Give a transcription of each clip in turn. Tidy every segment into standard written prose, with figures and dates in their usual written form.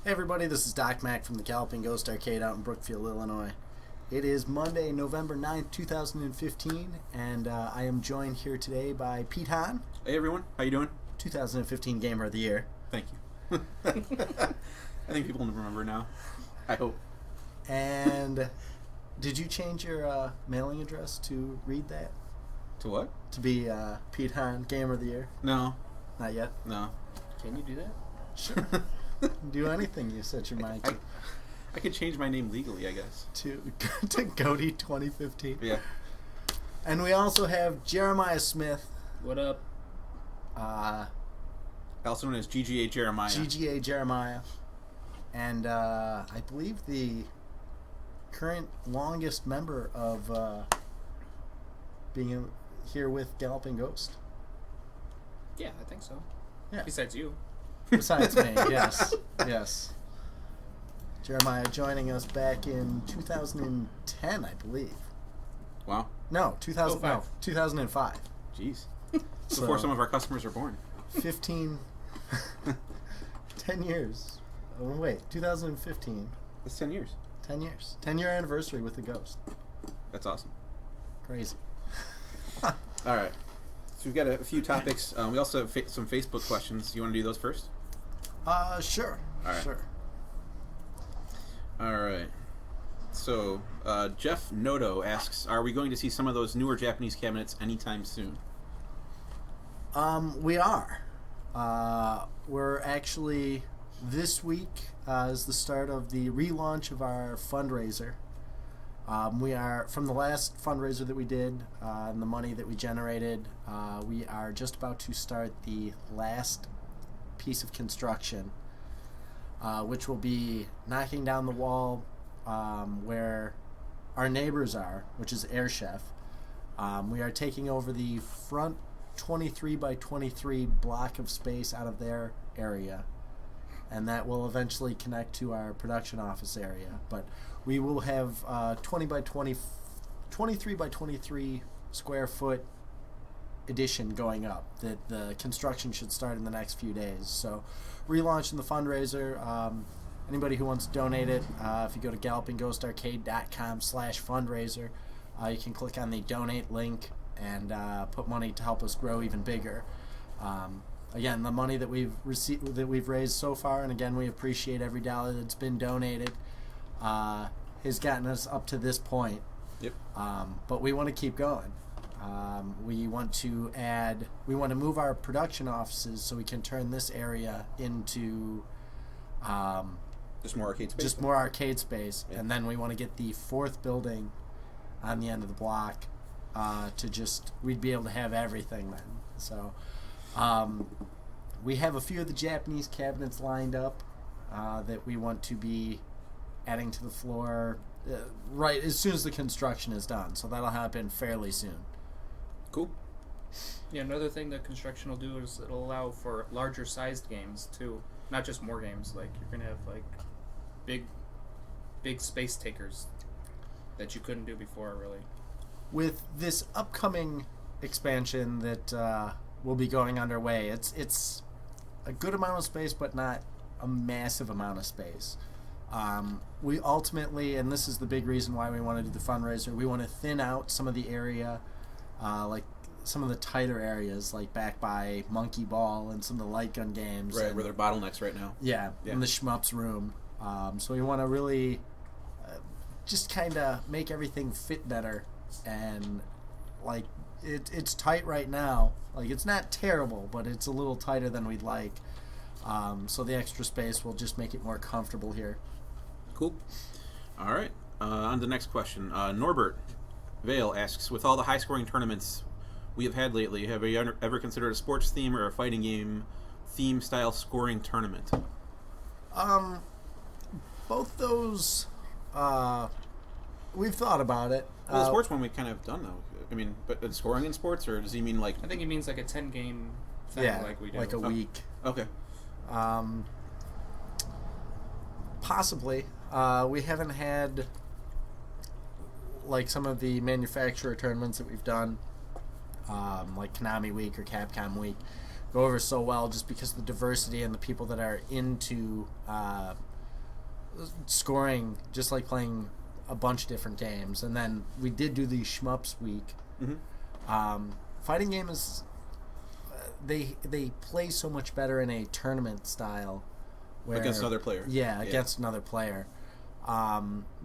Hey everybody, this is Doc Mack from the Galloping Ghost Arcade out in Brookfield, Illinois. It is Monday, November 9th, 2015, and I am joined here today by Pete Hahn. Hey everyone, how you doing? 2015 Gamer of the Year. Thank you. I think people remember now. I hope. And did you change your mailing address to read that? To what? To be Pete Hahn, Gamer of the Year? No. Not yet? No. Can you do that? Sure. Do anything you set your mind to. I could change my name legally, I guess. To Goaty 2015. Yeah. And we also have Jeremiah Smith. What up? Also known as GGA Jeremiah. GGA Jeremiah. And I believe the current longest member of being here with Galloping Ghost. Yeah, I think so. Yeah. Besides you. Besides me, yes. Yes. Jeremiah joining us back in 2010, I believe. Wow. No, 2005. Jeez. Before some of our customers are born. 10 years. Oh, wait, 2015. That's 10 years. 10 years. 10-year anniversary with the Ghost. That's awesome. Crazy. All right. So we've got a few topics. We also have some Facebook questions. You want to do those first? Sure. All right. Sure. All right. So, Jeff Noto asks, are we going to see some of those newer Japanese cabinets anytime soon? We are. We're actually, this week is the start of the relaunch of our fundraiser. We are, from the last fundraiser that we did, and the money that we generated, we are just about to start the last piece of construction, which will be knocking down the wall where our neighbors are, which is Air Chef. We are taking over the front 23 by 23 block of space out of their area, and that will eventually connect to our production office area. But we will have 23 by 23 square foot edition going up that the construction should start in the next few days. So relaunching the fundraiser. Anybody who wants to donate it, if you go to gallopingghostarcade.com/fundraiser, you can click on the donate link and put money to help us grow even bigger. Again, the money that we've raised so far, and again, we appreciate every dollar that's been donated, has gotten us up to this point. Yep. But we want to keep going. We want to move our production offices so we can turn this area into just more arcade space. Yeah. And then we want to get the fourth building on the end of the block we'd be able to have everything then. So we have a few of the Japanese cabinets lined up that we want to be adding to the floor right as soon as the construction is done. So that'll happen fairly soon. Cool. Yeah, another thing that construction will do is it'll allow for larger sized games too. Not just more games. Like you're gonna have like big space takers that you couldn't do before, really. With this upcoming expansion that will be going underway, it's a good amount of space, but not a massive amount of space. We ultimately, and this is the big reason why we want to do the fundraiser, we want to thin out some of the area, like some of the tighter areas, like back by Monkey Ball and some of the light gun games. Right, where they're bottlenecks right now. Yeah, in the shmups room. So we want to really just kind of make everything fit better. And like it's tight right now. Like it's not terrible, but it's a little tighter than we'd like. So the extra space will just make it more comfortable here. Cool. All right. On to the next question. Norbert Vale asks, with all the high-scoring tournaments we have had lately, have you ever considered a sports theme or a fighting game theme-style scoring tournament? Both those, we've thought about it. Well, the sports one we kind of done, though. I mean, but scoring in sports, or does he mean like... I think he means like a 10-game thing like we do. Like a week. Okay. Possibly. We haven't had like some of the manufacturer tournaments that we've done, like Konami Week or Capcom Week, go over so well just because of the diversity and the people that are into scoring just like playing a bunch of different games. And then we did do the Shmups week. Fighting game is they play so much better in a tournament style. Where, against another player. Yeah, against another player.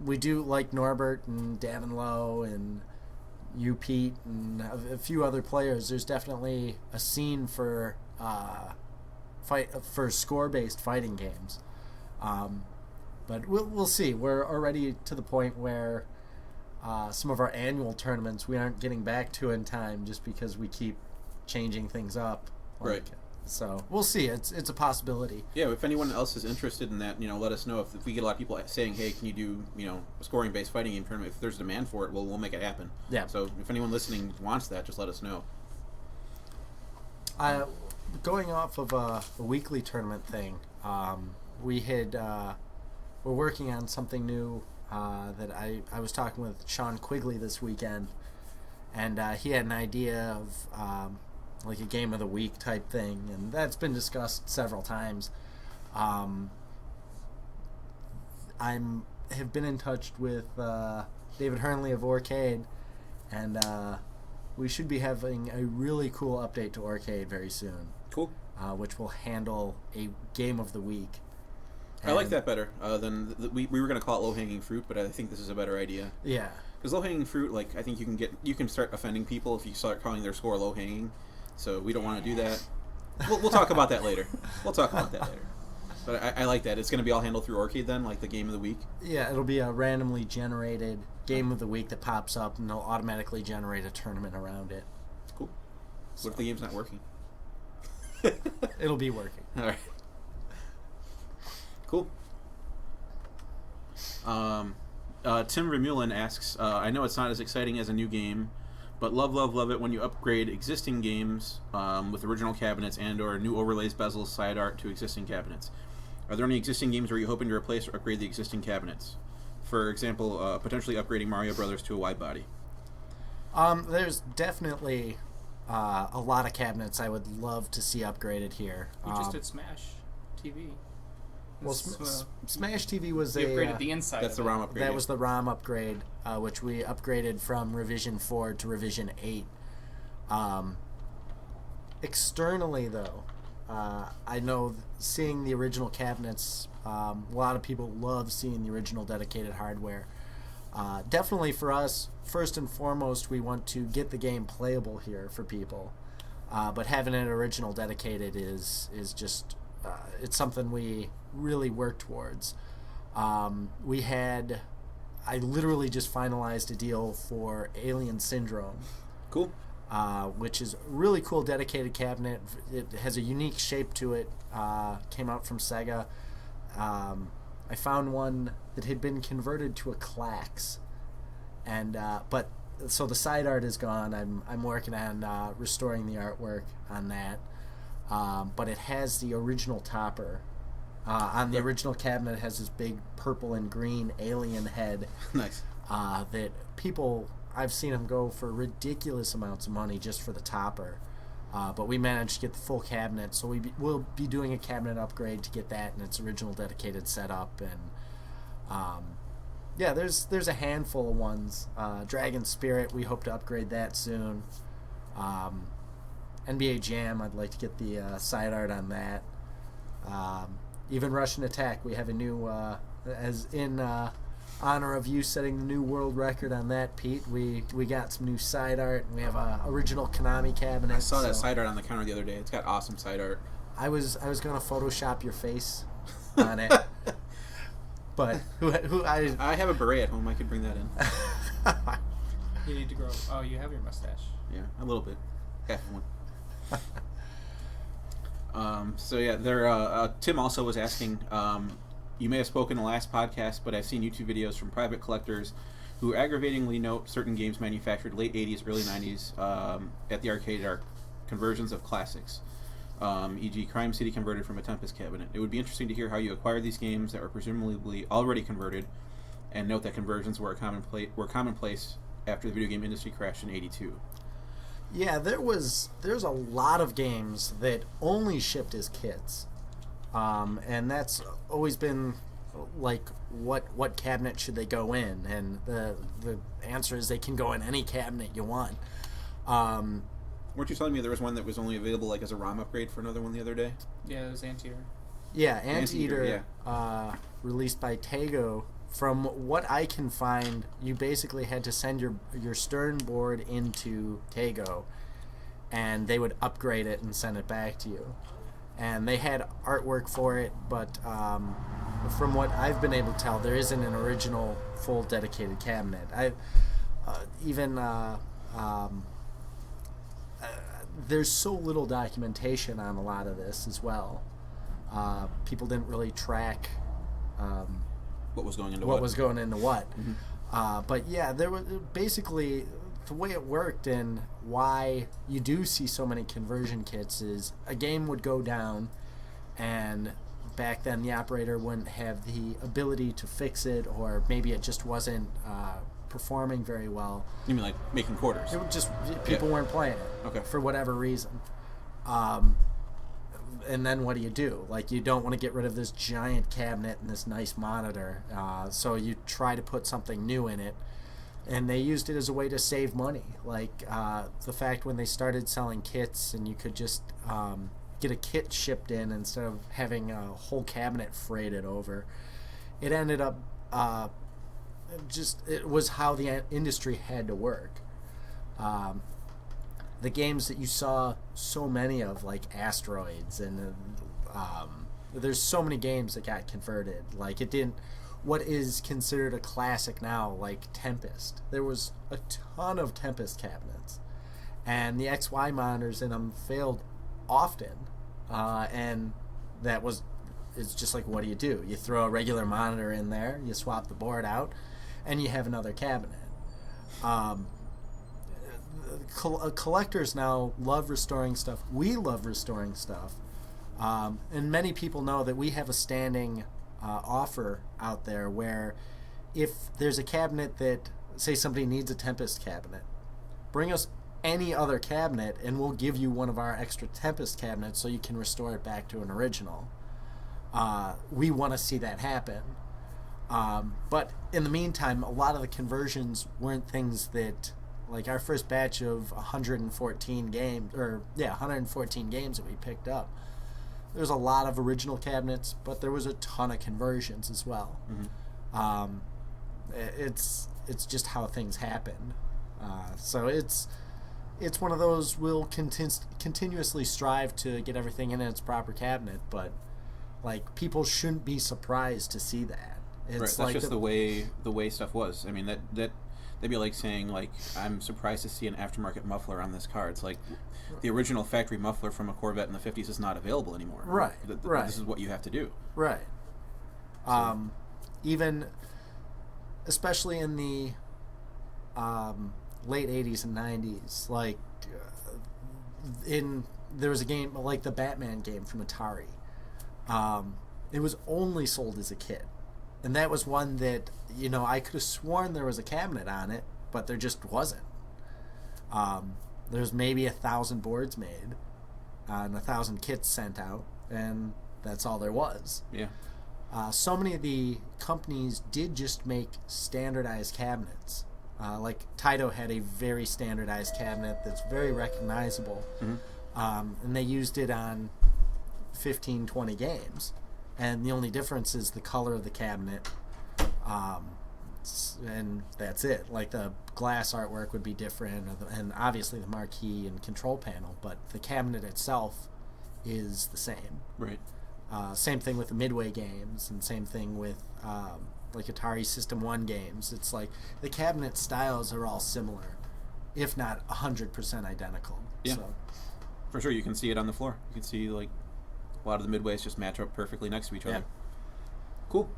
We do like Norbert and Davin Lowe and you, Pete, and a few other players. There's definitely a scene for score-based fighting games. But we'll see. We're already to the point where some of our annual tournaments we aren't getting back to in time just because we keep changing things up. Right. So we'll see. It's a possibility. Yeah, if anyone else is interested in that, let us know. If we get a lot of people saying, "Hey, can you do a scoring-based fighting game tournament?" If there's demand for it, we'll make it happen. Yeah. So if anyone listening wants that, just let us know. Going off of a weekly tournament thing, we're working on something new that I was talking with Sean Quigley this weekend, and he had an idea of like a game of the week type thing, and that's been discussed several times. I have been in touch with David Hernley of Arcade, and we should be having a really cool update to Arcade very soon. Cool. Which will handle a game of the week. I like that better than we were going to call it low-hanging fruit, but I think this is a better idea. Yeah. Because low-hanging fruit, like, I think you can start offending people if you start calling their score low-hanging. So we don't want to do that. We'll talk about that later. But I like that. It's going to be all handled through Arcade then, like the game of the week? Yeah, it'll be a randomly generated game of the week that pops up, and they'll automatically generate a tournament around it. Cool. What if the game's not working? It'll be working. All right. Cool. Tim Remulin asks, I know it's not as exciting as a new game, but love it when you upgrade existing games with original cabinets and or new overlays, bezels, side art to existing cabinets. Are there any existing games where you're hoping to replace or upgrade the existing cabinets? For example, potentially upgrading Mario Brothers to a wide body. There's definitely a lot of cabinets I would love to see upgraded here. We just did Smash TV. Well, Smash TV was we upgraded the inside. That's the ROM upgrade. That was the ROM upgrade, which we upgraded from Revision 4 to Revision 8. Externally, though, I know seeing the original cabinets, a lot of people love seeing the original dedicated hardware. Definitely for us, first and foremost, we want to get the game playable here for people. But having an original dedicated is just... it's something we really work towards. I literally just finalized a deal for Alien Syndrome. Cool. Which is a really cool dedicated cabinet. It has a unique shape to it. Came out from Sega. I found one that had been converted to a Klax, and but so the side art is gone. I'm working on restoring the artwork on that. But it has the original topper. On the original cabinet, it has this big purple and green alien head. Nice. That people, I've seen them go for ridiculous amounts of money just for the topper. But we managed to get the full cabinet, so we'll be doing a cabinet upgrade to get that in its original dedicated setup. And yeah, there's a handful of ones. Dragon Spirit, we hope to upgrade that soon. NBA Jam, I'd like to get the side art on that. Even Russian Attack, we have a new, as in honor of you setting the new world record on that, Pete. We got some new side art, and we have a original Konami cabinet. I saw that side art on the counter the other day. It's got awesome side art. I was gonna Photoshop your face on it, but I have a beret at home. I could bring that in. You need to grow. Oh, you have your mustache. Yeah, a little bit, half of one. So yeah, Tim also was asking, you may have spoken in the last podcast, but I've seen YouTube videos from private collectors who aggravatingly note certain games manufactured late 80s, early 90s at the arcade are conversions of classics, e.g. Crime City converted from a Tempest cabinet. It would be interesting to hear how you acquired these games that were presumably already converted, and note that conversions were commonplace after the video game industry crashed in 82. Yeah, there's a lot of games that only shipped as kits, and that's always been like what cabinet should they go in, and the answer is they can go in any cabinet you want. Weren't you telling me there was one that was only available like as a ROM upgrade for another one the other day? Yeah, it was Anteater. Yeah, Anteater, released by Tego. From what I can find, you basically had to send your Stern board into Tego, and they would upgrade it and send it back to you. And they had artwork for it, but from what I've been able to tell, there isn't an original full dedicated cabinet. There's so little documentation on a lot of this as well. People didn't really track what was going into what. Mm-hmm. But yeah, there was basically the way it worked, and why you do see so many conversion kits is a game would go down, and back then the operator wouldn't have the ability to fix it, or maybe it just wasn't performing very well. You mean like making quarters? It would just people weren't playing it for whatever reason. And then what do? Like, you don't want to get rid of this giant cabinet and this nice monitor, so you try to put something new in it. And they used it as a way to save money. Like, the fact when they started selling kits and you could just get a kit shipped in instead of having a whole cabinet freighted over, it ended up it was how the industry had to work. The games that you saw so many of, like Asteroids, and there's so many games that got converted. Like, it didn't. What is considered a classic now, like Tempest, there was a ton of Tempest cabinets, and the XY monitors in them failed often, and it's just like, what do? You throw a regular monitor in there, you swap the board out, and you have another cabinet. Collectors now love restoring stuff. We love restoring stuff, and many people know that we have a standing offer out there where if there's a cabinet that, say somebody needs a Tempest cabinet, bring us any other cabinet and we'll give you one of our extra Tempest cabinets so you can restore it back to an original. We want to see that happen. But in the meantime, a lot of the conversions weren't things that, like our first batch of 114 games that we picked up, there's a lot of original cabinets, but there was a ton of conversions as well. Mm-hmm. It's just how things happen. So it's one of those, we'll continuously strive to get everything in its proper cabinet, but like, people shouldn't be surprised to see that. It's right, that's like just the way stuff was. I mean, that'd be like saying, like, I'm surprised to see an aftermarket muffler on this car. It's like, the original factory muffler from a Corvette in the 50s is not available anymore. Right, right. This is what you have to do. Right. So. Even, especially in the late 80s and 90s, like, there was a game, like the Batman game from Atari. It was only sold as a kit. And that was one that, I could have sworn there was a cabinet on it, but there just wasn't. There's maybe 1,000 boards made, and 1,000 kits sent out, and that's all there was. Yeah. So many of the companies did just make standardized cabinets. Like Taito had a very standardized cabinet that's very recognizable, mm-hmm. And they used it on 15, 20 games. And the only difference is the color of the cabinet, and that's it. Like, the glass artwork would be different, and obviously the marquee and control panel, but the cabinet itself is the same. Right. Same thing with the Midway games, and same thing with like Atari System 1 games. It's like the cabinet styles are all similar, if not 100% identical. Yeah. So. For sure, you can see it on the floor. You can see, like, a lot of the Midways just match up perfectly next to each other. Cool.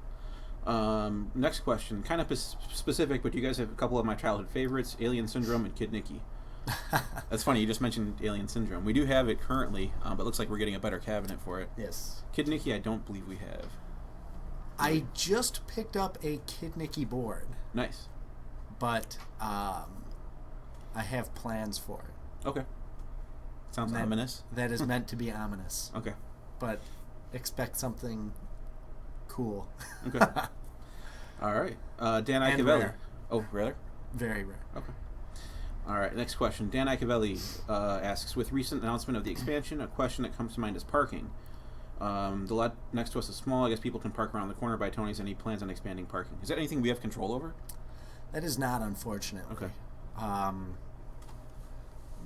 Next question, kind of specific, but you guys have a couple of my childhood favorites, Alien Syndrome and Kid Nicky. That's funny, you just mentioned Alien Syndrome. We do have it currently, but it looks like we're getting a better cabinet for it. Yes. Kid Nicky, I don't believe we have. I just picked up a Kid Nicky board. Nice. But I have plans for it. Okay. Sounds ominous. That is meant to be ominous. Okay. But expect something cool. Okay. All right. Dan And Iacobelli. rare. Oh, rather? Very rare. Okay. All right, next question. Dan Iacobelli asks, with recent announcement of the expansion, a question that comes to mind is parking. The lot next to us is small. I guess people can park around the corner by Tony's, and he plans on expanding parking. Is that anything we have control over? That is not, unfortunately. Okay.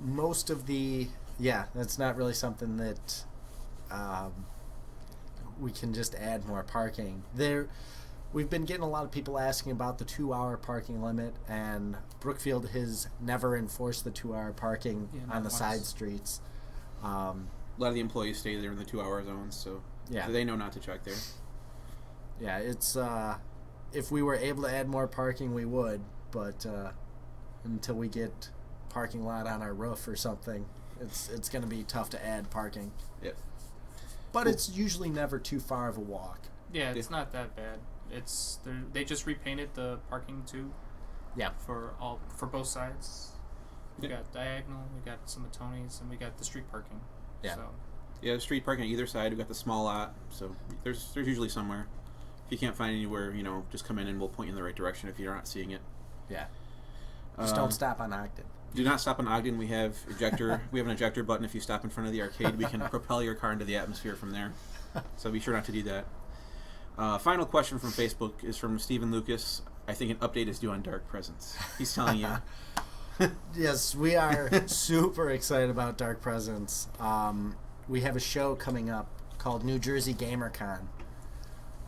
Most of the... Yeah, that's not really something that we can just add more parking. We've been getting a lot of people asking about the 2-hour parking limit, and Brookfield has never enforced the 2-hour parking on the side streets. A lot of the employees stay there in the 2-hour zones, so they know not to check there. Yeah, it's if we were able to add more parking, we would, but until we get parking lot on our roof or something, it's going to be tough to add parking. Yep. But it's usually never too far of a walk. Yeah, it's not that bad. They just repainted the parking too. Yeah. For both sides. We got diagonal, we got some of Tony's, and we got the street parking. Yeah. So. Yeah, street parking on either side. We got the small lot, so there's usually somewhere. If you can't find anywhere, just come in and we'll point you in the right direction if you're not seeing it. Yeah. Just don't stop on Ogden. Do not stop on Ogden. We have an ejector button. If you stop in front of the arcade, we can propel your car into the atmosphere from there. So be sure not to do that. Final question from Facebook is from Stephen Lucas. I think an update is due on Dark Presence. He's telling you. Yes, we are super excited about Dark Presence. We have a show coming up called New Jersey GamerCon.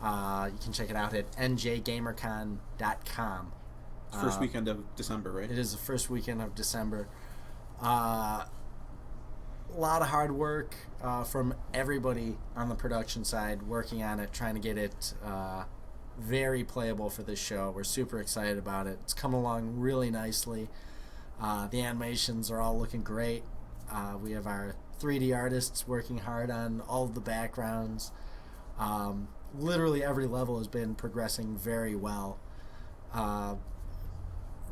You can check it out at njgamercon.com. First weekend of December, right? It is the first weekend of December. A lot of hard work from everybody on the production side working on it, trying to get it very playable for this show. We're super excited about it. It's coming along really nicely. The animations are all looking great. We have our 3D artists working hard on all of the backgrounds. Literally every level has been progressing very well.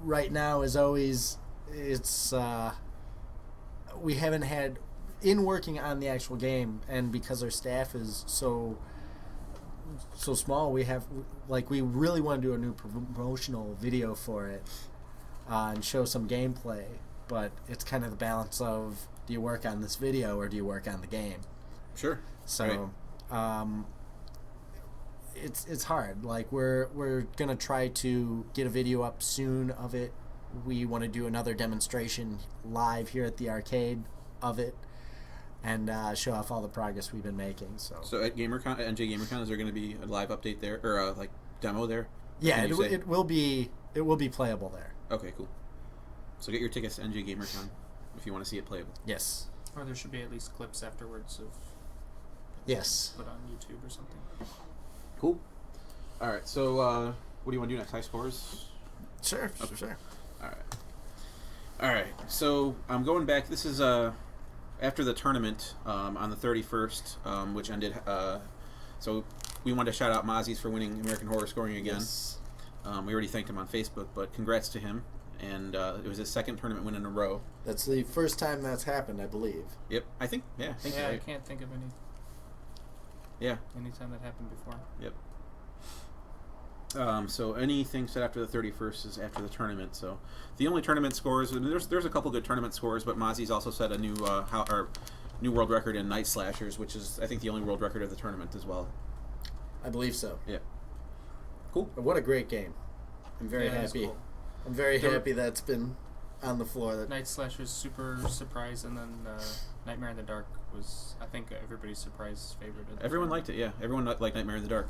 Right now, as always, it's we haven't had, in working on the actual game, and because our staff is so small, we really want to do a new promotional video for it and show some gameplay, but it's kind of the balance of, do you work on this video or do you work on the game? Sure. So it's hard. Like, we're gonna try to get a video up soon of it. We want to do another demonstration live here at the arcade of it, and show off all the progress we've been making. So at GamerCon, at NJ GamerCon, is there going to be a live update there, or a demo there? Yeah, it will be playable there. Okay, cool. So get your tickets to NJ GamerCon if you want to see it playable. Yes. Or there should be at least clips afterwards of. Yes. Put on YouTube or something. Cool. All right. So what do you want to do next? High scores? Sure. Okay. Sure. All right. So I'm going back. This is after the tournament on the 31st, which ended. So we wanted to shout out Mozzie's for winning American Horror Scoring again. Yes. We already thanked him on Facebook, but congrats to him. And it was his second tournament win in a row. That's the first time that's happened, I believe. Yep. I think. Yeah. I think Yeah, you're I right. can't think of any time that happened before. Yep. So anything set after the 31st is after the tournament. So the only tournament scores, and there's a couple good tournament scores, but Mozzie's also set a new new world record in Night Slashers, which is, I think, the only world record of the tournament as well. I believe so. Yeah. Cool. What a great game. I'm very that's happy. cool. I'm very happy that's been on the floor. Night Slasher's super surprise, and then Nightmare in the Dark was, I think, everybody's surprise favorite. Everyone liked it, yeah. Everyone liked Nightmare in the Dark.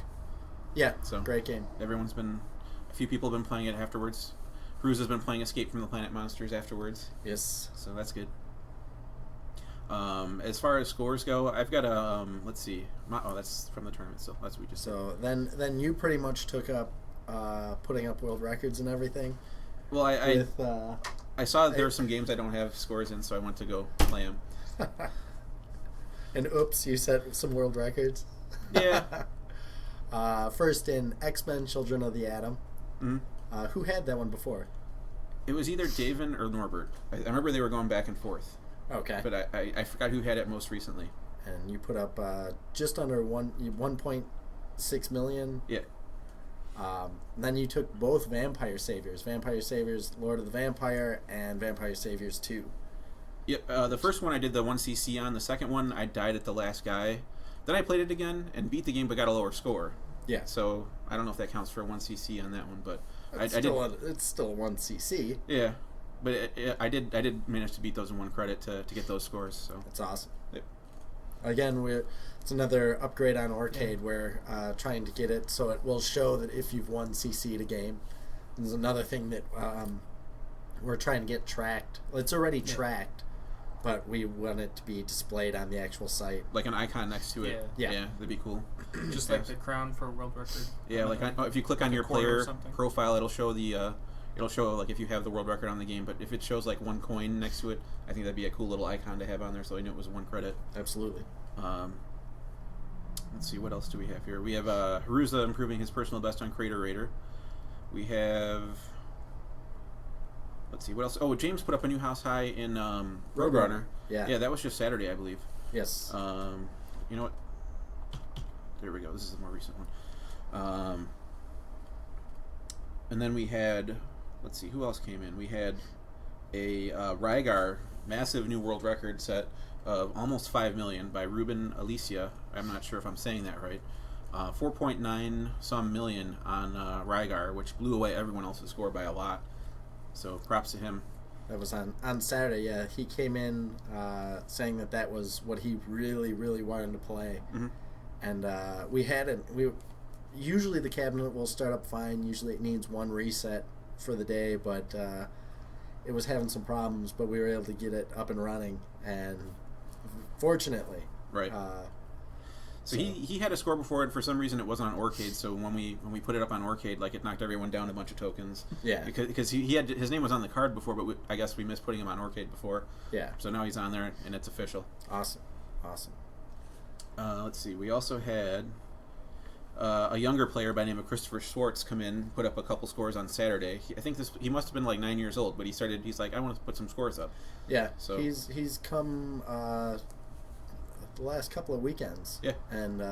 Yeah, So great game. a few people have been playing it afterwards. Cruz has been playing Escape from the Planet Monsters afterwards. Yes. So that's good. As far as scores go, I've got a, let's see. That's from the tournament, so that's what we just said. So then you pretty much took up putting up world records and everything. Well, I saw that there I- were some games I don't have scores in, so I went to go play them. And oops, you set some world records. Yeah. First in X-Men: Children of the Atom. Mm-hmm. Who had that one before? It was either Davin or Norbert. I remember they were going back and forth, Okay. but I forgot who had it most recently. And you put up just under 1.2 6 million. Yeah. Then you took both Vampire Saviors, Lord of the Vampire, and Vampire Saviors 2. Yep. The first one I did the 1cc on. The second one I died at the last guy. Then I played it again and beat the game, but got a lower score. Yeah. So I don't know if that counts for a 1cc on that one, but it's still a 1cc. Yeah, but I did manage to beat those in one credit to get those scores. So that's awesome. Yep. Again, it's another upgrade on Arcade. We're trying to get it so it will show that if you've 1cc'd a game. There's another thing that we're trying to get tracked. Well, it's already tracked, but we want it to be displayed on the actual site, like an icon next to it. Yeah, that'd be cool. Just like the crown for world record. Yeah, like if you click on your player profile, it'll show like if you have the world record on the game. But if it shows like one coin next to it, I think that'd be a cool little icon to have on there, so I knew it was one credit. Absolutely. Let's see, what else do we have here? We have Haruza improving his personal best on Crater Raider. We have. Let's see, what else? Oh, James put up a new house high in Roadrunner. Yeah, that was just Saturday, I believe. Yes. You know what? There we go. This is the more recent one. And then we had, let's see, who else came in? We had a Rygar massive new world record set of almost 5 million by Ruben Alicia. I'm not sure if I'm saying that right. 4.9 some million on Rygar, which blew away everyone else's score by a lot. So props to him. That was on Saturday. Yeah, he came in saying that was what he really, really wanted to play. Mm-hmm. And we usually the cabinet will start up fine. Usually it needs one reset for the day, but it was having some problems. But we were able to get it up and running, and fortunately, right. So he had a score before it. For some reason, it wasn't on Arcade. So when we put it up on Arcade, like, it knocked everyone down a bunch of tokens. Yeah. Because he had his name was on the card before, but I guess we missed putting him on Arcade before. Yeah. So now he's on there, and it's official. Awesome. Let's see. We also had a younger player by the name of Christopher Schwartz come in, put up a couple scores on Saturday. I think he must have been like 9 years old, but he's like, I want to put some scores up. Yeah. So he's come the last couple of weekends. Yeah. And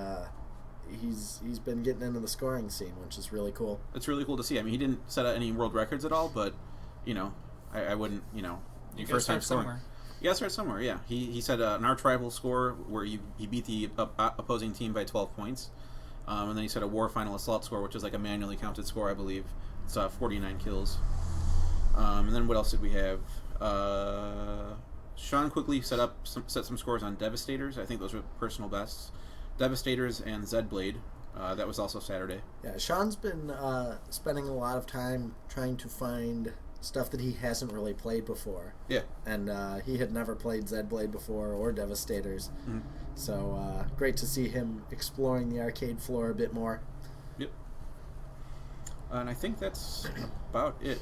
he's been getting into the scoring scene, which is really cool. It's really cool to see. I mean, he didn't set out any world records at all, but I wouldn't, you first time scoring. Somewhere. Yeah, start somewhere. Yeah, he set an arch rival score where he beat the opposing team by 12 points, and then he set a war final assault score, which is like a manually counted score, I believe. It's 49 kills. And then what else did we have? Sean quickly set some scores on Devastators. I think those were personal bests. Devastators and Zedblade. That was also Saturday. Yeah, Sean's been spending a lot of time trying to find stuff that he hasn't really played before. Yeah. And he had never played Zedblade before or Devastators. Mm-hmm. So great to see him exploring the arcade floor a bit more. Yep. And I think that's about it.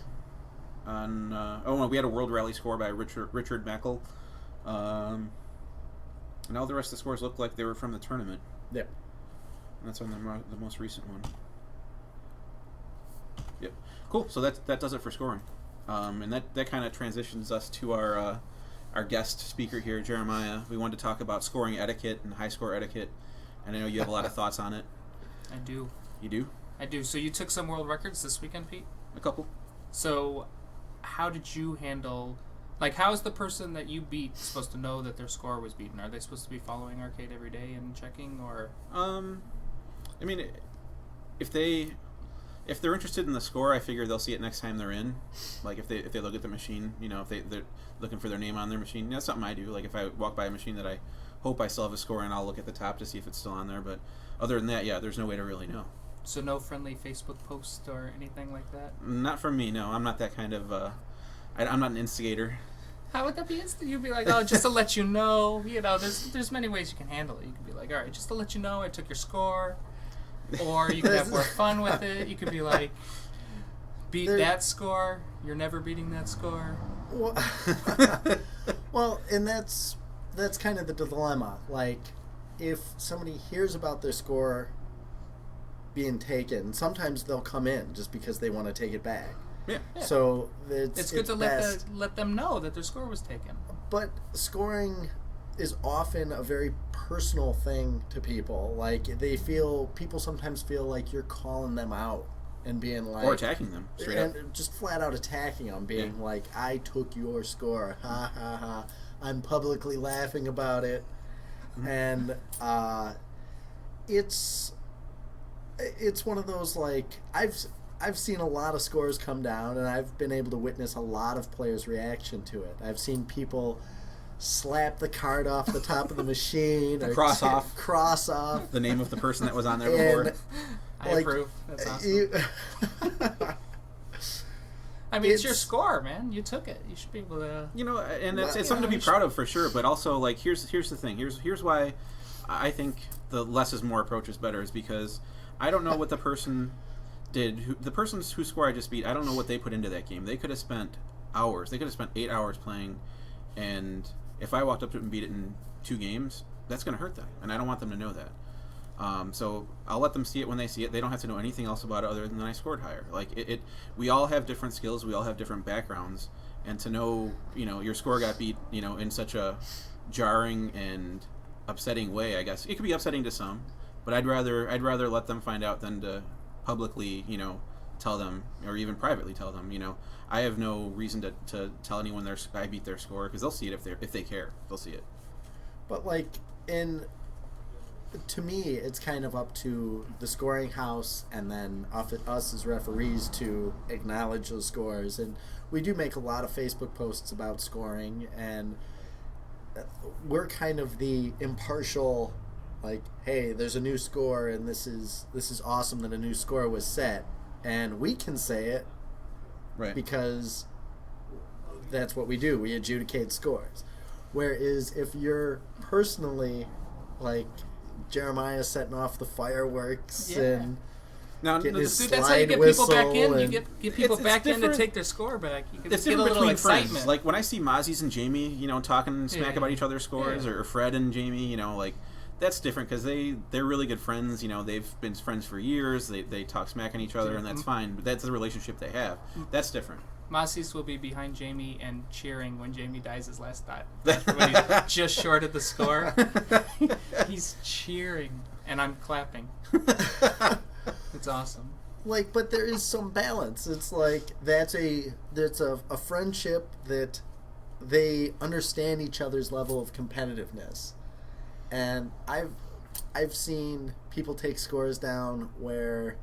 We had a World Rally score by Richard Mackel. And all the rest of the scores looked like they were from the tournament. Yep. And that's on the most recent one. Yep. Cool. So that does it for scoring. And that kind of transitions us to our guest speaker here, Jeremiah. We wanted to talk about scoring etiquette and high score etiquette, and I know you have a lot of thoughts on it. I do. You do? I do. So you took some world records this weekend, Pete? A couple. So how did you handle... Like, how is the person that you beat supposed to know that their score was beaten? Are they supposed to be following Arcade every day and checking, or...? I mean, if they're interested in the score, I figure they'll see it next time they're in. Like, if they look at the machine, if they're looking for their name on their machine. That's something I do. Like, if I walk by a machine that I hope I still have a score in, I'll look at the top to see if it's still on there. But other than that, yeah, there's no way to really know. So no friendly Facebook post or anything like that? Not from me, no. I'm not that kind of... I'm not an instigator. How would that be instant? You'd be like, oh, just to let you know. There's many ways you can handle it. You can be like, all right, just to let you know, I took your score. Or you could have more fun with it. You could be like, beat that score. You're never beating that score. Well, and that's kind of the dilemma. Like, if somebody hears about their score being taken, sometimes they'll come in just because they want to take it back. Yeah. So it's good to let them know that their score was taken. But scoring is often a very personal thing to people. Like, people sometimes feel like you're calling them out and being like... Or attacking them, straight up. Just flat out attacking them, being like, I took your score, ha ha ha. I'm publicly laughing about it. And it's one of those, like, I've seen a lot of scores come down, and I've been able to witness a lot of players' reaction to it. I've seen people slap the card off the top of the machine, or cross off the name of the person that was on there before. I approve. That's awesome. I mean, it's your score, man. You took it. You should be able to. And it's something to be proud of for sure. But also, like, here's the thing. Here's why I think the less is more approach is better. Is because I don't know what the person did. The person whose score I just beat, I don't know what they put into that game. They could have spent hours. They could have spent 8 hours playing, and if I walked up to it and beat it in 2 games, that's going to hurt them, and I don't want them to know that. So I'll let them see it when they see it. They don't have to know anything else about it other than I scored higher. Like we all have different skills. We all have different backgrounds, and to know, your score got beat, in such a jarring and upsetting way. I guess it could be upsetting to some, but I'd rather let them find out than to publicly, tell them, or even privately tell them. I have no reason to tell anyone I beat their score, because they'll see it if they care. They'll see it. But to me, it's kind of up to the scoring house and then us as referees to acknowledge those scores. And we do make a lot of Facebook posts about scoring, and we're kind of the impartial, like, hey, there's a new score, and this is awesome that a new score was set, and we can say it, right? Because that's what we do. We adjudicate scores. Whereas if you're personally, like, Jeremiah setting off the fireworks and getting his slide that's how you get whistle, people back in. You get people back in to take their score back. You can get a little excitement. Friends. Like when I see Mozzie's and Jamie, talking smack about each other's scores, or Fred and Jamie, like, that's different because they're really good friends. They've been friends for years. They talk smack on each other, and that's fine. But that's the relationship they have. That's different. Mozzie's will be behind Jamie and cheering when Jamie dies his last dot. When he's just short of the score. He's cheering, and I'm clapping. It's awesome. Like, but there is some balance. It's like that's a friendship that they understand each other's level of competitiveness. And I've seen people take scores down where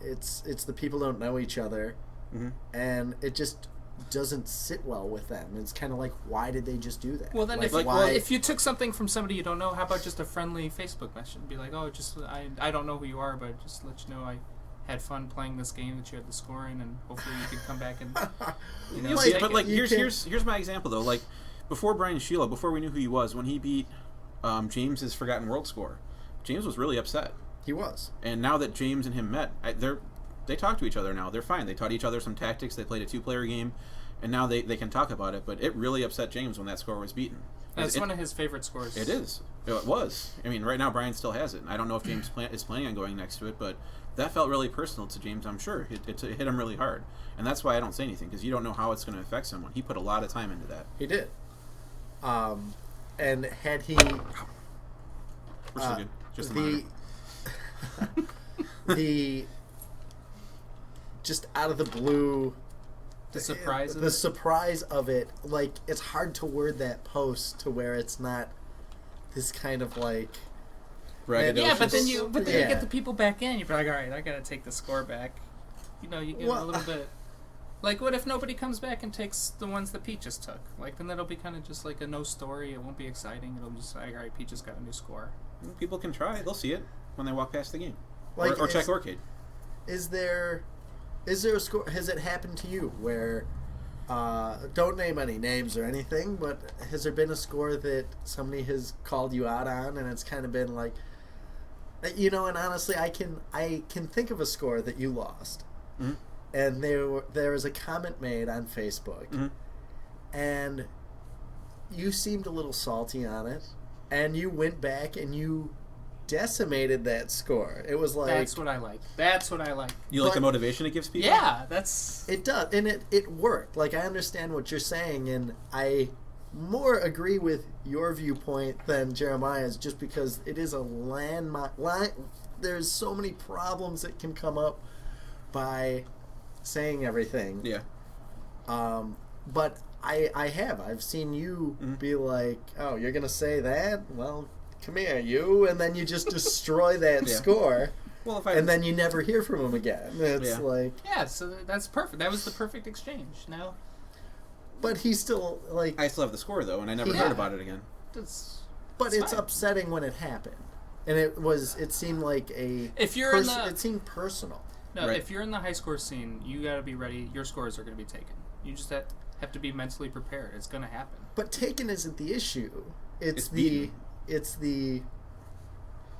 it's the people don't know each other. Mm-hmm. And it just doesn't sit well with them. It's kind of like, why did they just do that? Well, then if you took something from somebody you don't know, how about just a friendly Facebook message? Be like, oh, I don't know who you are, but just to let you know I had fun playing this game that you had the score in, and hopefully you can come back and here's my example though. Like before Brian Sheila, before we knew who he was, when he beat James's Forgotten World score, James was really upset. He was. And now that James and him met, they talk to each other now. They're fine. They taught each other some tactics. They played a 2-player game, and now they can talk about it. But it really upset James when that score was beaten. That's one of his favorite scores. It is. It was. I mean, right now Brian still has it. I don't know if James is planning on going next to it, but that felt really personal to James, I'm sure. It hit him really hard. And that's why I don't say anything, because you don't know how it's going to affect someone. He put a lot of time into that. He did. And had he... We're still good. Just the just out of the blue, the surprise of it, like, it's hard to word that post to where it's not this kind of like yeah, but then you get the people back in. You're like, all right, I gotta take the score back. You get a little bit. Like, what if nobody comes back and takes the ones that Pete just took? Like, then that'll be kind of just like a no story. It won't be exciting. It'll just like, all right, Pete just got a new score. People can try. They'll see it when they walk past the game, or check Arcade. Is there a score? Has it happened to you where? Don't name any names or anything, but has there been a score that somebody has called you out on, and it's kind of been like, and honestly, I can think of a score that you lost, mm-hmm. and there was a comment made on Facebook, mm-hmm. and you seemed a little salty on it, and you went back and you decimated that score. It was like, that's what I like. You like the motivation it gives people? Yeah, it does, and it worked. Like, I understand what you're saying, and I more agree with your viewpoint than Jeremiah's, just because it is a landmine. There's so many problems that can come up by saying everything. Yeah. But I've seen you be like, oh, you're going to say that? Well, come here, you. And then you just destroy that score. Well, and then you never hear from him again. It's like... Yeah, so that's perfect. That was the perfect exchange. Now... But he's still, like... I still have the score, though, and I never heard about it again. But it's upsetting when it happened. And it seemed like a... If you're in the... It seemed personal. No, if you're in the high score scene, you got to be ready. Your scores are going to be taken. You just have to be mentally prepared. It's going to happen. But taken isn't the issue. It's the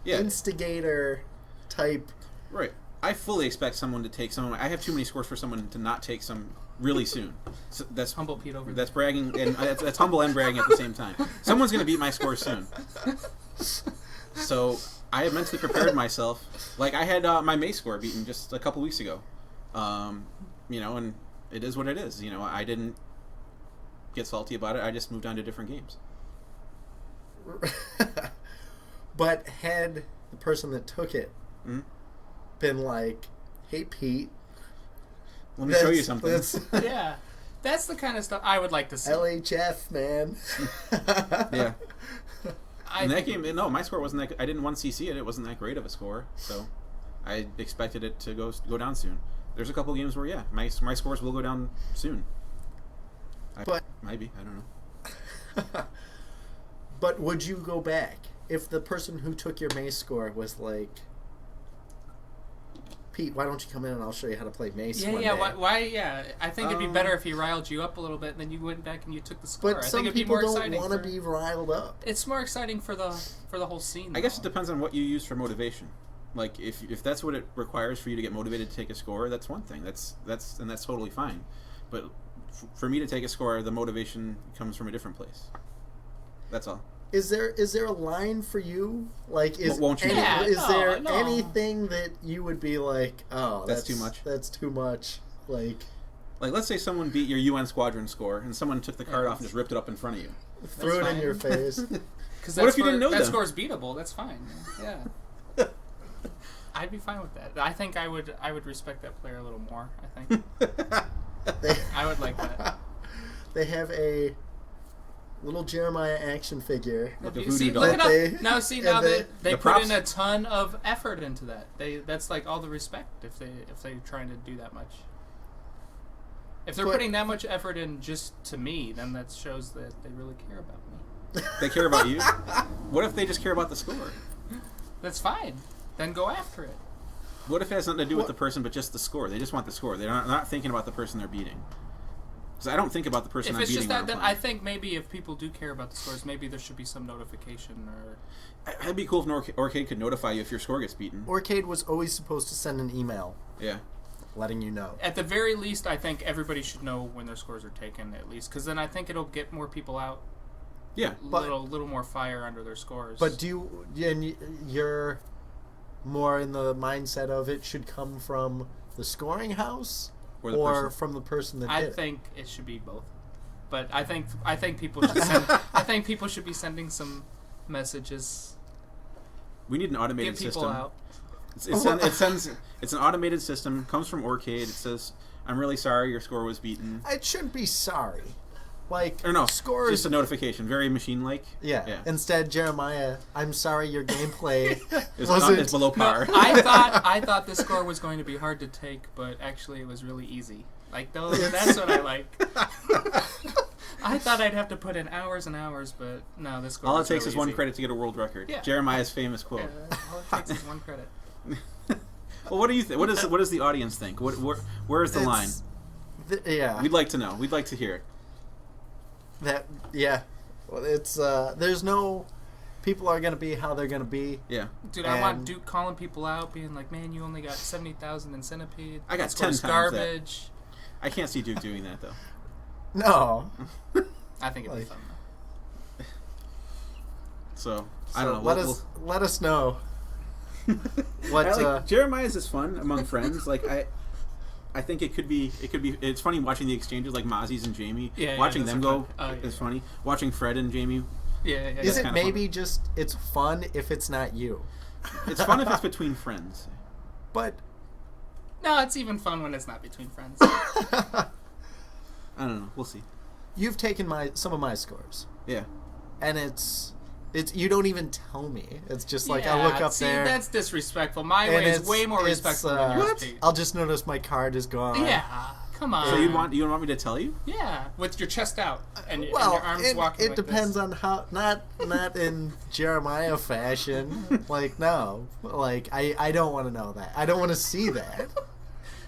instigator type... Right. I fully expect someone to take some. I have too many scores for someone to not take some really soon. So that's humble Pete over. That's bragging, and that's humble and bragging at the same time. Someone's going to beat my score soon. So I have mentally prepared myself. Like I had my May score beaten just a couple weeks ago. And it is what it is. I didn't get salty about it. I just moved on to different games. But had the person that took it been like, hey, Pete, let me show you something. Yeah, that's the kind of stuff I would like to see. LHF, man. Yeah. In that game, no, my score wasn't that. I didn't 1cc it. It wasn't that great of a score, so I expected it to go down soon. There's a couple games where my scores will go down soon. But maybe, I don't know. But would you go back if the person who took your Mace score was like, Pete, why don't you come in and I'll show you how to play Mace one day? Why? Yeah, I think it'd be better if he riled you up a little bit, and then you went back and you took the score. But I some think it'd people be more don't exciting want to be riled up. It's more exciting for the whole scene. I guess it depends on what you use for motivation. Like if that's what it requires for you to get motivated to take a score, that's one thing. That's totally fine. But for me to take a score, the motivation comes from a different place. That's all. Is there a line for you? Like, won't you? Is there anything that you would be like, oh, that's too much? That's too much. Like, let's say someone beat your UN squadron score, and someone took the card off and just ripped it up in front of you. Threw it in your face. What if you didn't know that? That score's beatable. That's fine. Yeah. I'd be fine with that. I think I would respect that player a little more. I think. I would like that. They have a little Jeremiah action figure. Like a voodoo doll. Look it up. Now they put in a ton of effort into that. That's like all the respect if they're trying to do that much. If they're putting that much effort in just to me, then that shows that they really care about me. They care about you? What if they just care about the score? That's fine. Then go after it. What if it has nothing to do with the person but just the score? They just want the score. They're not thinking about the person they're beating. Because I don't think about the person I'm beating. If it's just that, then I think maybe if people do care about the scores, maybe there should be some notification or... It'd be cool if Arcade could notify you if your score gets beaten. Arcade was always supposed to send an email. Yeah. Letting you know. At the very least, I think everybody should know when their scores are taken, at least. Because then I think it'll get more people out. Yeah. Little more fire under their scores. But you're more in the mindset of it should come from the scoring house or from the person that did it? I think it should be both. But I think people should people should be sending some messages. We need an automated get people system. Out. It's an automated system. Comes from Arcade. It says, "I'm really sorry, your score was beaten." It shouldn't be sorry. Like, or no, scores. Just a notification, very machine-like. Yeah. Instead, Jeremiah, I'm sorry, your gameplay is below par. No, I thought this score was going to be hard to take, but actually it was really easy. Like that's what I like. I thought I'd have to put in hours and hours, but no, this score. All it was takes really is one easy. credit to get a world record. Yeah. Jeremiah's famous quote. Yeah, all it takes is one credit. Well, what do you think? What does the audience think? Where is the line? Yeah. We'd like to know. We'd like to hear it. Well, it's there's no people are gonna be how they're gonna be. Yeah, dude, I want Duke calling people out, being like, "Man, you only got 70,000 in Centipede. I got 10 times garbage." That. I can't see Duke doing that though. No, I think it'd be fun though. So I don't know. Let us know. What Jeremiah's is fun among friends. Like I think it could be. It's funny watching the exchanges like Mozzie's and Jamie. Yeah, watching them go is funny. Watching Fred and Jamie. Yeah. Is it maybe fun. Just it's fun if it's not you? It's fun if it's between friends. But no, it's even fun when it's not between friends. I don't know. We'll see. You've taken some of my scores. Yeah. And it's you don't even tell me. It's just like I look up there. See, that's disrespectful. My way is way more respectful than yours. I'll just notice my card is gone. Yeah, come on. So you want me to tell you? Yeah, with your chest out and your arms walking. It depends on how. Not in Jeremiah fashion. Like no, like I don't want to know that. I don't want to see that.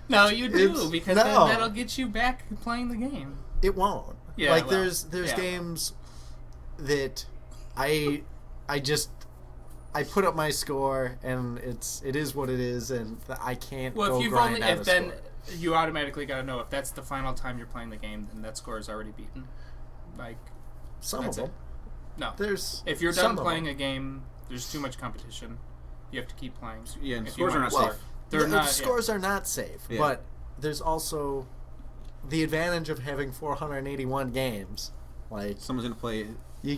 No, you do because then that'll get you back playing the game. It won't. Yeah, like there's games that I put up my score and it is what it is and I can't go grind out a score. Then you automatically got to know if that's the final time you're playing the game, then that score is already beaten. Like some of them. No. If you're done playing a game, there's too much competition. You have to keep playing. Yeah, and scores are not safe. Scores are not safe, but there's also the advantage of having 481 games. Like someone's gonna play. You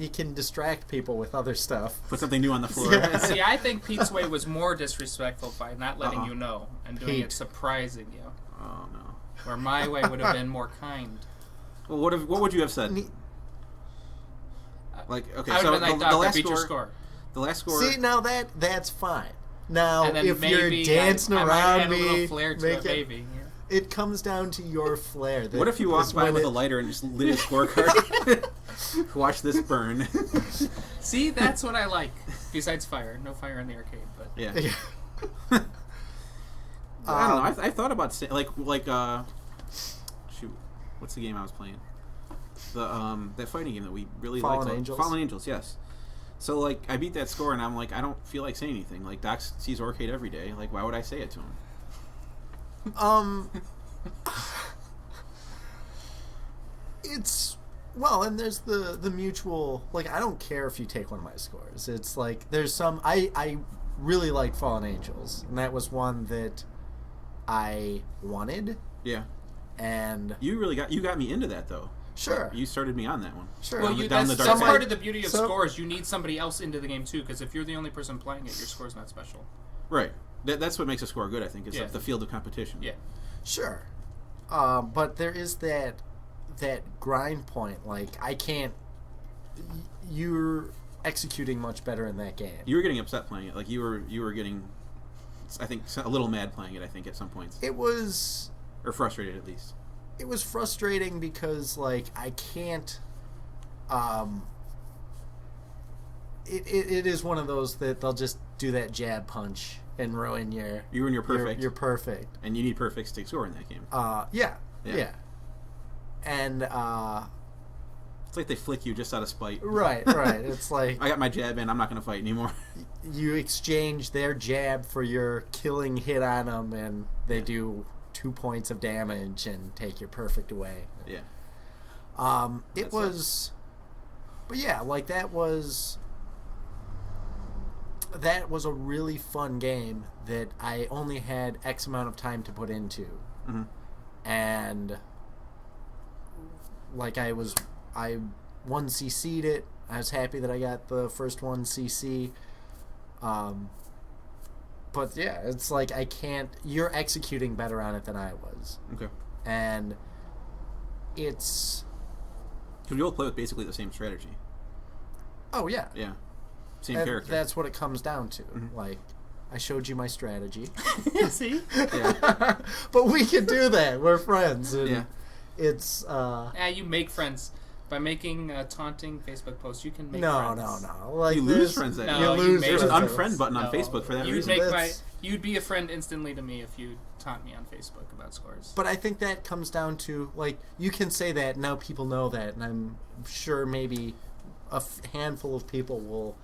can distract people with other stuff. Put something new on the floor. Yeah. See, I think Pete's way was more disrespectful by not letting you know and doing it surprising you. Oh no. Where my way would have been more kind. Well, what would you have said? Like okay, I would have been like, the last beat your score. The last score. See, now that's fine. Now, if you're maybe dancing around me, a little flair to it, maybe. It comes down to your flair. What if you walked by with a lighter and just lit a scorecard? Watch this burn. See, that's what I like. Besides fire. No fire in the arcade, but... Yeah. I don't know. I thought about... shoot. What's the game I was playing? That fighting game that we really liked. Fallen Angels, yes. So, like, I beat that score, and I'm like, I don't feel like saying anything. Like, Doc sees arcade every day. Like, why would I say it to him? It's and there's the mutual, like, I don't care if you take one of my scores. It's like there's some I really liked Fallen Angels, and that was one that I wanted. Yeah. And you got me into that though. Sure. You started me on that one. Sure. Well, that's part of the beauty of scores. You need somebody else into the game too, because if you're the only person playing it, your score's not special. Right. That's what makes a score good, I think, is the field of competition. Yeah. Sure. But there is that grind point. Like, I can't... You're executing much better in that game. You were getting upset playing it. Like, you were getting, I think, a little mad playing it, I think, at some points. It was... Or frustrated, at least. It was frustrating because, like, I can't... It is one of those that they'll just do that jab punch and ruin your... You ruin your perfect. You're perfect. And you need perfects to score in that game. Yeah. And, it's like they flick you just out of spite. Right. It's like... I got my jab in, I'm not going to fight anymore. You exchange their jab for your killing hit on them, and they do 2 points of damage and take your perfect away. Yeah. It was... But yeah, like, that was a really fun game that I only had X amount of time to put into. Mm-hmm. And like I 1cc'd it. I was happy that I got the first 1cc. But yeah, it's like you're executing better on it than I was. Okay. And it's... Because we all play with basically the same strategy. Oh, yeah. Yeah. Same character. That's what it comes down to. Mm-hmm. Like, I showed you my strategy. See? Yeah. But we can do that. We're friends. And yeah. It's... you make friends. By making taunting Facebook posts, you can make friends. No. Like, you lose friends then. You lose There's an friends. unfriend button on Facebook for that reason. You'd be a friend instantly to me if you taunt me on Facebook about scores. But I think that comes down to, like, you can say that, now people know that, and I'm sure maybe a handful of people will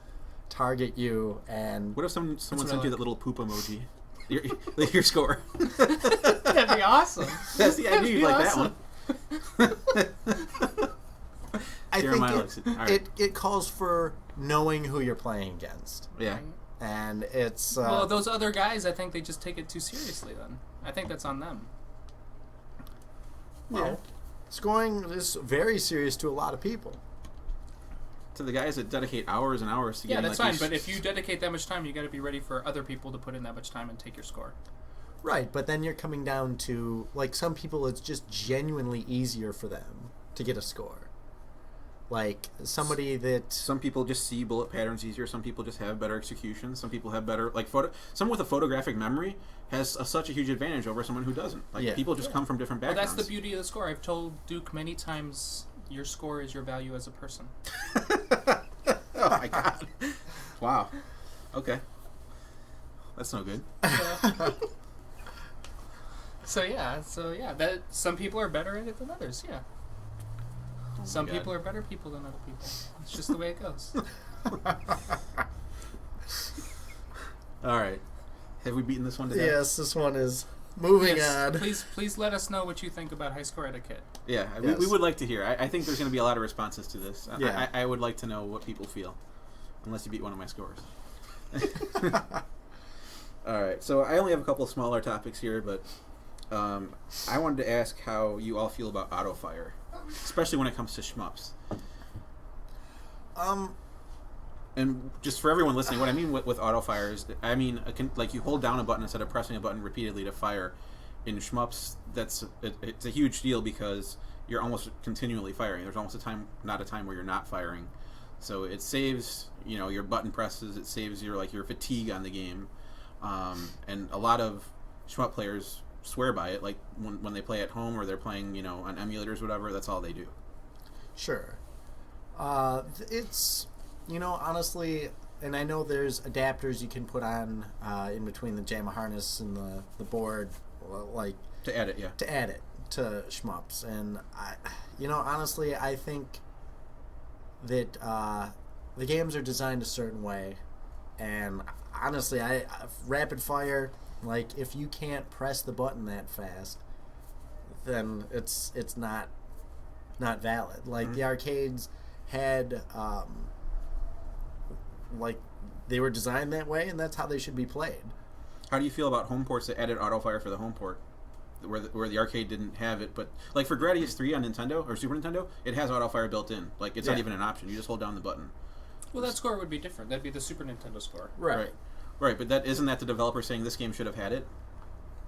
target you, and... What if someone sent you that little poop emoji? your score. That'd be awesome. That's the idea. You like awesome. That one. I think it calls for knowing who you're playing against. Yeah. And it's... well, those other guys, I think they just take it too seriously then. I think that's on them. Well, scoring is very serious to a lot of people. To the guys that dedicate hours and hours to yeah, getting that's fine. But if you dedicate that much time, you got to be ready for other people to put in that much time and take your score. Right, but then you're coming down to, like, some people it's just genuinely easier for them to get a score. Like, somebody that... Some people just see bullet patterns easier. Some people just have better execution. Some people have better... Like, someone with a photographic memory has such a huge advantage over someone who doesn't. Like, people just come from different backgrounds. Well, that's the beauty of the score. I've told Duke many times, your score is your value as a person. Oh, my God. Wow. Okay. That's no good. So yeah, that some people are better at it than others. Yeah. Oh, some people are better people than other people. It's just the way it goes. All right. Have we beaten this one to death? Yes, this one is moving on. Please let us know what you think about high score etiquette. Yeah, yes. we would like to hear. I think there's going to be a lot of responses to this. Yeah. I would like to know what people feel, unless you beat one of my scores. All right. So I only have a couple of smaller topics here, but I wanted to ask how you all feel about Autofire, especially when it comes to shmups. And just for everyone listening, what I mean with Autofire is, I mean, like you hold down a button instead of pressing a button repeatedly to fire. In shmups, it's a huge deal because you're almost continually firing. There's almost not a time where you're not firing. So it saves, your button presses. It saves your fatigue on the game. And a lot of shmup players swear by it. Like when they play at home or they're playing, on emulators, whatever. That's all they do. Sure. It's, honestly, and I know there's adapters you can put on in between the JAMA harness and the board, like to add it, yeah. To add it to shmups, and honestly, I think that the games are designed a certain way, and honestly, rapid fire, like if you can't press the button that fast, then it's not valid. Like the arcades had like they were designed that way, and that's how they should be played. How do you feel about home ports that added Autofire for the home port, where the arcade didn't have it? But like for Gradius 3 on Nintendo or Super Nintendo, it has Autofire built in. Like it's not even an option. You just hold down the button. Well, that score would be different. That'd be the Super Nintendo score. Right. But isn't that the developer saying this game should have had it?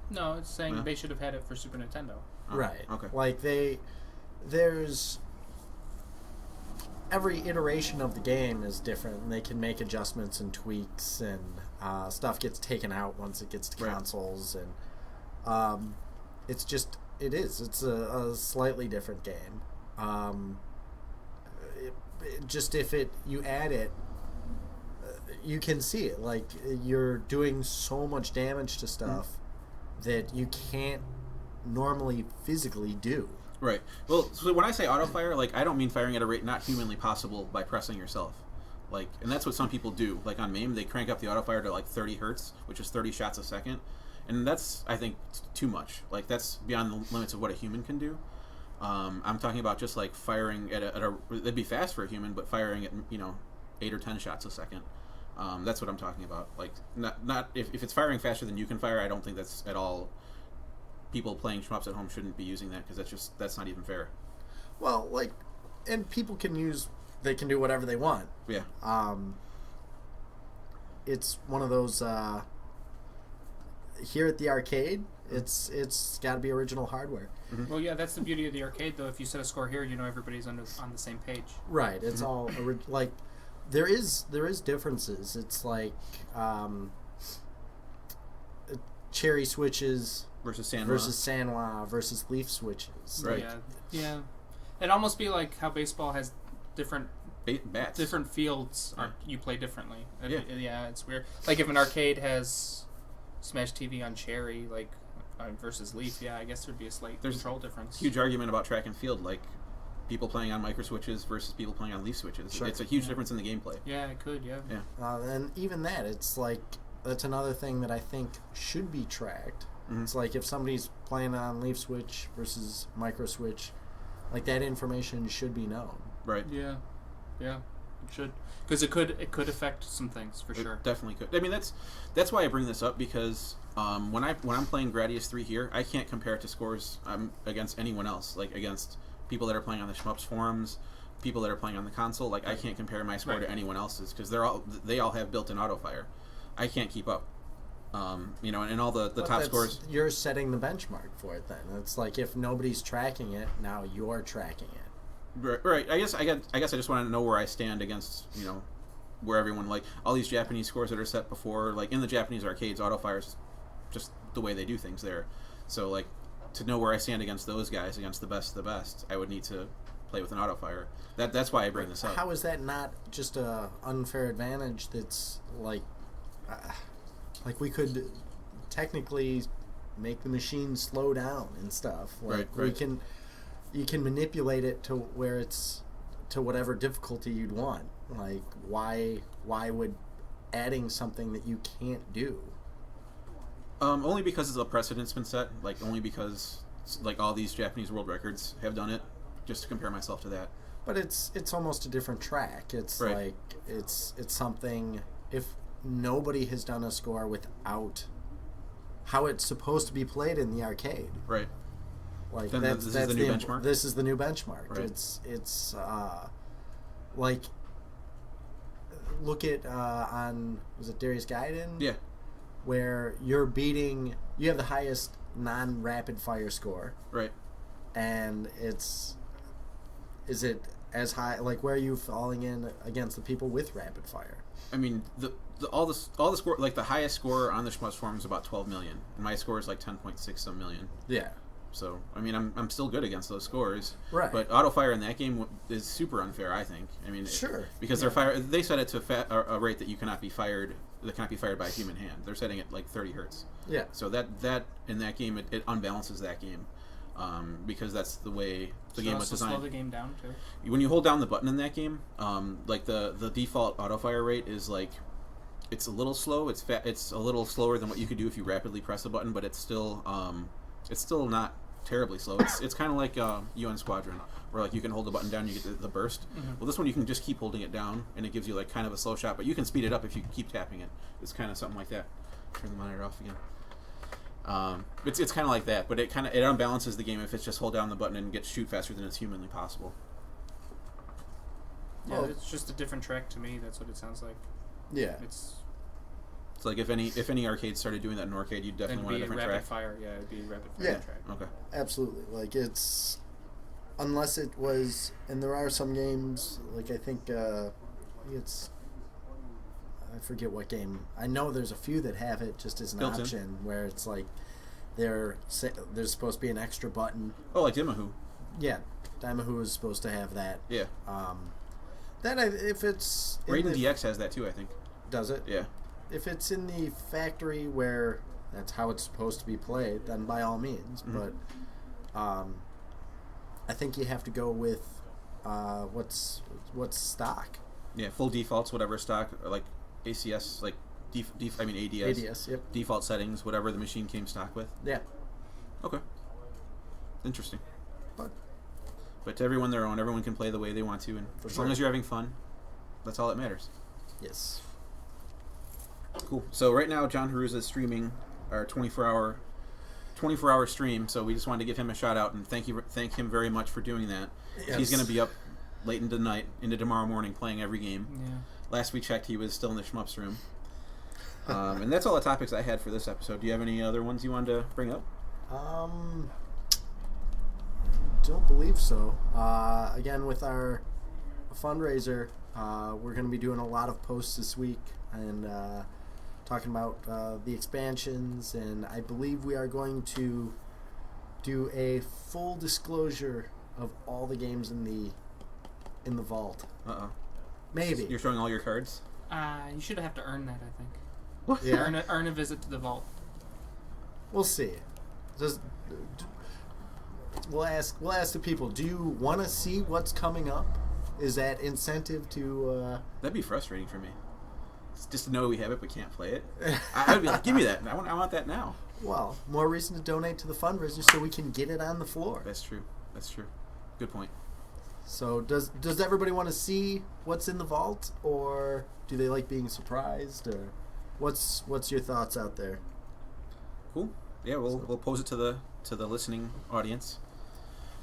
No, it's saying they should have had it for Super Nintendo. Oh, right. Okay. Like there's every iteration of the game is different, and they can make adjustments and tweaks, and stuff gets taken out once it gets to consoles, and it's a slightly different game. You add it, you can see it. Like you're doing so much damage to stuff that you can't normally physically do. Right. Well, so when I say Autofire, like I don't mean firing at a rate not humanly possible by pressing yourself. Like, and that's what some people do. Like on MAME, they crank up the Autofire to like 30 hertz, which is 30 shots a second, and that's, I think, too much. Like that's beyond the limits of what a human can do. I'm talking about just like firing at a it'd be fast for a human, but firing at 8 or 10 shots a second. That's what I'm talking about. Like not if it's firing faster than you can fire, I don't think that's at all. People playing shmups at home shouldn't be using that because that's not even fair. Well, and people they can do whatever they want. Yeah. It's one of those here at the arcade. It's got to be original hardware. Mm-hmm. Well, yeah, that's the beauty of the arcade, though. If you set a score here, everybody's on the same page. Right. It's all like there is differences. It's like cherry switches versus Sanwa versus leaf switches. Right. Yeah. It'd almost be like how baseball has different bats. Different fields you play differently. Yeah. It's weird. Like if an arcade has Smash TV on cherry, versus leaf, I guess there'd be a slight control difference. Huge argument about track and field, like people playing on micro switches versus people playing on leaf switches. Sure. It's a huge difference in the gameplay. Yeah, it could. Yeah. And even that, it's like that's another thing that I think should be tracked. Mm-hmm. It's like if somebody's playing on leaf switch versus micro switch, like that information should be known. Right. Yeah. It should, because it could affect some things for sure. It definitely could. I mean, that's why I bring this up, because when I'm playing Gradius 3 here, I can't compare it to scores against anyone else, like against people that are playing on the Shmups forums, people that are playing on the console. Like, I can't compare my score to anyone else's, because they all have built-in Autofire. I can't keep up. And all the top scores. You're setting the benchmark for it. Then it's like, if nobody's tracking it, now you're tracking it. Right. I guess I just want to know where I stand against, where everyone, like, all these Japanese scores that are set before, like, in the Japanese arcades, Autofire's just the way they do things there. So, like, to know where I stand against those guys, against the best of the best, I would need to play with an Autofire. That's why I bring this up. How is that not just a unfair advantage? That's like we could technically make the machine slow down and stuff. Like, right. You can manipulate it to where it's to whatever difficulty you'd want. Like, why would adding something that you can't do? Only because a precedent's been set. Like, only because, like, all these Japanese world records have done it. Just to compare myself to that. But it's almost a different track. It's like it's something. If nobody has done a score without how it's supposed to be played in the arcade, right? Like, then this is the new benchmark. This is the new benchmark. Right. It's like, look at was it Darius Gaiden? Yeah. Where you have the highest non-rapid fire score. Right. And is it as high? Like, where are you falling in against the people with rapid fire? I mean, all the score, like, the highest score on the Shmups forum is about 12 million, and my score is like 10.6 some million. Yeah. So, I mean, I'm still good against those scores. Right. But Autofire in that game is super unfair, I think. I mean, sure. Because they set it to a rate that cannot be fired by a human hand. They're setting it like 30 hertz. Yeah. So that in that game, it unbalances that game. Because that's the way the game was designed. Slow the game down too. When you hold down the button in that game, like the default Autofire rate is like, it's a little slow. It's a little slower than what you could do if you rapidly press a button, but it's still not terribly slow. It's kind of like UN Squadron, where, like, you can hold the button down, you get the burst. Mm-hmm. Well, this one you can just keep holding it down, and it gives you, like, kind of a slow shot, but you can speed it up if you keep tapping it. It's kind of something like that. Turn the monitor off again. It's kind of like that, but it unbalances the game if it's just hold down the button and shoot faster than it's humanly possible. Yeah, it's just a different track to me. That's what it sounds like. Yeah, it's like, if any arcade started doing that in arcade, you'd definitely want a different track. Fire, yeah, it'd be rapid fire track. Okay, absolutely. Like, it's, unless it was, and there are some games, like, I think it's, I forget what game. I know there's a few that have it just as an option, where it's like there's supposed to be an extra button. Oh, like Dimahoo. Yeah, Dimahoo is supposed to have that. Yeah. If it's Raiden DX has that too, I think. Does it? Yeah. If it's in the factory where that's how it's supposed to be played, then by all means. Mm-hmm. But I think you have to go with what's stock. Yeah, full defaults, whatever stock, or like ACS, like ADS. ADS, yep. Default settings, whatever the machine came stock with. Yeah. Okay. Interesting. But to everyone their own. Everyone can play the way they want to, and as long as you're having fun, that's all that matters. Yes. Cool. So right now, John Haruza is streaming our 24-hour stream. So we just wanted to give him a shout out and thank him very much for doing that. Yes. He's going to be up late into the night, into tomorrow morning, playing every game. Yeah. Last we checked, he was still in the shmups room. And that's all the topics I had for this episode. Do you have any other ones you wanted to bring up? Don't believe so. Again, with our fundraiser, we're going to be doing a lot of posts this week and talking about the expansions, and I believe we are going to do a full disclosure of all the games in the vault. Maybe. You're showing all your cards? You should have to earn that, I think. What? Yeah. Earn a visit to the vault. We'll see. We'll ask the people, do you want to see what's coming up? Is that incentive to... That'd be frustrating for me. It's just to know we have it but can't play it. I would be like, give me that. I want that now. Well, more reason to donate to the fundraiser so we can get it on the floor. That's true. Good point. So does everybody want to see what's in the vault, or do they like being surprised, or what's your thoughts out there? Cool. Yeah, we'll pose it to the listening audience.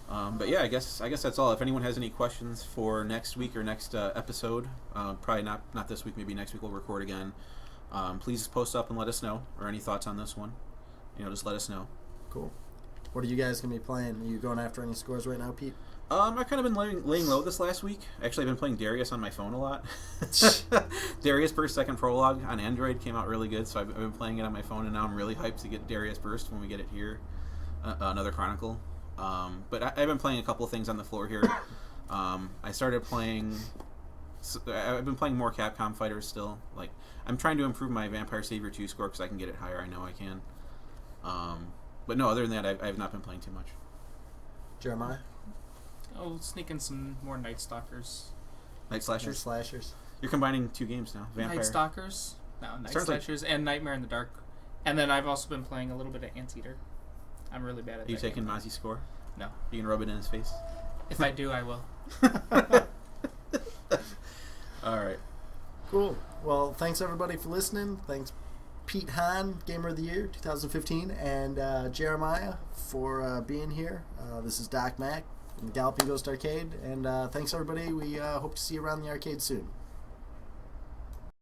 But yeah, I guess that's all. If anyone has any questions for next week or next episode, probably not this week, maybe next week we'll record again. Please post up and let us know, or any thoughts on this one. Just let us know. Cool. What are you guys gonna be playing? Are you going after any scores right now, Pete? I've kind of been laying low this last week. Actually, I've been playing Darius on my phone a lot. Darius Burst Second Prologue on Android came out really good, so I've been playing it on my phone, and now I'm really hyped to get Darius Burst when we get it here. Another Chronicle. But I've been playing a couple of things on the floor here. I started playing... I've been playing more Capcom fighters still. Like, I'm trying to improve my Vampire Savior 2 score because I can get it higher. I know I can. But no, other than that, I've not been playing too much. Jeremiah? I'll sneak in some more Night Stalkers. Night Slashers? Night Slashers. You're combining 2 games now. Vampire. Night Stalkers? No, Night Sounds Slashers and Nightmare in the Dark. And then I've also been playing a little bit of Anteater. I'm really bad at that. Are you taking game. Mozzie's score? No. You can rub it in his face? If I do, I will. All right. Cool. Well, thanks everybody for listening. Thanks Pete Hahn, Gamer of the Year 2015, and Jeremiah for being here. This is Doc Mack from Galloping Ghost Arcade, and thanks everybody. We hope to see you around the arcade soon.